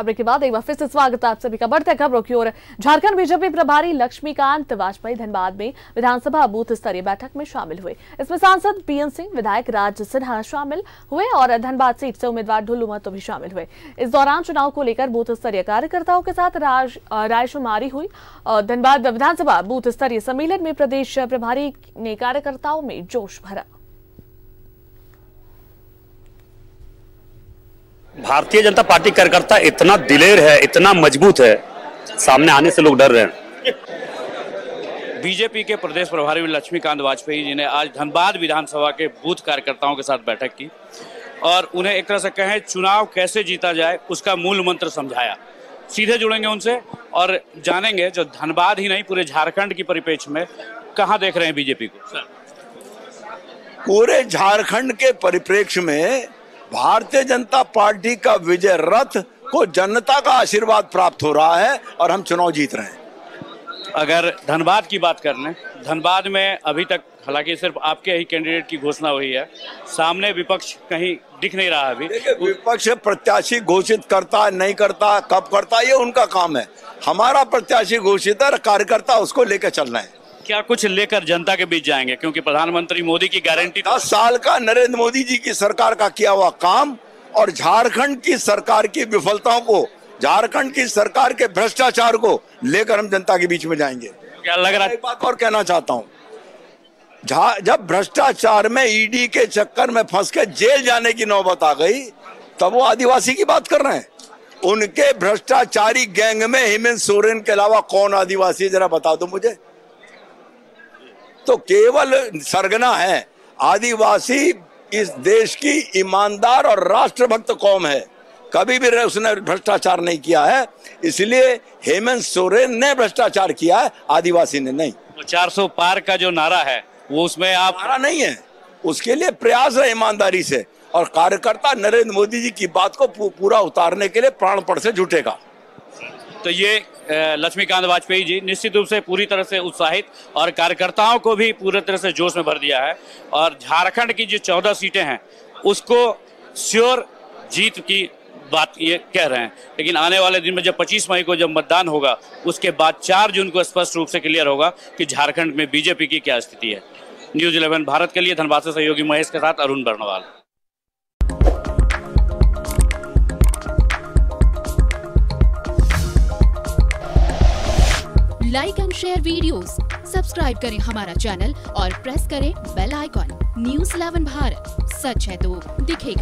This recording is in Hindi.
खबर के बाद एक बार फिर से स्वागत है आप सभी का। बढ़ते हैं खबरों की ओर। झारखंड बीजेपी प्रभारी लक्ष्मीकांत वाजपेयी धनबाद में विधानसभा बूथ स्तरीय बैठक में शामिल हुए। इसमें सांसद पीएन सिंह, विधायक राज सिन्हा शामिल हुए और धनबाद सीट से उम्मीदवार ढुल्लू महतो भी शामिल हुए। इस दौरान चुनाव को लेकर बूथ स्तरीय कार्यकर्ताओं के साथ रायशुमारी हुई। धनबाद विधानसभा बूथ स्तरीय सम्मेलन में प्रदेश प्रभारी ने कार्यकर्ताओं में जोश भरा। भारतीय जनता पार्टी कार्यकर्ता इतना दिलेर है, इतना मजबूत है, सामने आने से लोग डर रहे हैं। बीजेपी के प्रदेश प्रभारी लक्ष्मीकांत वाजपेयी जी ने आज धनबाद विधानसभा के बूथ कार्यकर्ताओं के साथ बैठक की और उन्हें एक तरह से कहें चुनाव कैसे जीता जाए उसका मूल मंत्र समझाया। सीधे जुड़ेंगे उनसे और जानेंगे जो धनबाद ही नहीं पूरे झारखंड की परिप्रेक्ष्य में कहां देख रहे हैं बीजेपी को। पूरे झारखंड के परिप्रेक्ष्य में भारतीय जनता पार्टी का विजय रथ को जनता का आशीर्वाद प्राप्त हो रहा है और हम चुनाव जीत रहे हैं। अगर धनबाद की बात कर लें, धनबाद में अभी तक हालांकि सिर्फ आपके ही कैंडिडेट की घोषणा हुई है, सामने विपक्ष कहीं दिख नहीं रहा अभी। विपक्ष प्रत्याशी घोषित करता नहीं करता, कब करता, ये उनका काम है। हमारा प्रत्याशी घोषित है, कार्यकर्ता उसको लेकर चल रहे हैं। क्या कुछ लेकर जनता के बीच जाएंगे, क्योंकि प्रधानमंत्री मोदी की गारंटी 10 साल का नरेंद्र मोदी जी की सरकार का किया हुआ काम और झारखंड की सरकार की विफलताओं को, झारखंड की सरकार के भ्रष्टाचार को लेकर हम जनता के बीच में जाएंगे। क्या लग रहा है? एक बात और कहना चाहता हूँ, जब भ्रष्टाचार में ईडी के चक्कर में फंस के जेल जाने की नौबत आ गई, तब वो आदिवासी की बात कर रहे हैं। उनके भ्रष्टाचारी गैंग में हेमंत सोरेन के अलावा कौन आदिवासी, जरा बता दो मुझे। तो केवल सरगना है। आदिवासी इस देश की ईमानदार और राष्ट्रभक्त कौम है, कभी भी उसने भ्रष्टाचार नहीं किया है। इसलिए हेमंत सोरेन ने भ्रष्टाचार किया है, आदिवासी ने नहीं। तो 400 पार का जो नारा है वो उसमें आप नारा नहीं है, उसके लिए प्रयास है ईमानदारी से, और कार्यकर्ता नरेंद्र मोदी जी की बात को पूरा उतारने के लिए प्राणपण से जुटेगा। तो ये लक्ष्मीकांत वाजपेयी जी निश्चित रूप से पूरी तरह से उत्साहित और कार्यकर्ताओं को भी पूरी तरह से जोश में भर दिया है और झारखंड की जो 14 सीटें हैं उसको श्योर जीत की बात ये कह रहे हैं। लेकिन आने वाले दिन में जब 25 मई को जब मतदान होगा उसके बाद 4 जून को स्पष्ट रूप से क्लियर होगा कि झारखंड में बीजेपी की क्या स्थिति है। न्यूज़ 11 भारत के लिए धनबाद से सहयोगी महेश के साथ Arun Barnwal. Like and share videos, subscribe करें हमारा चैनल और प्रेस करें बेल आइकॉन। न्यूज़ 11 भारत, सच है तो दिखेगा।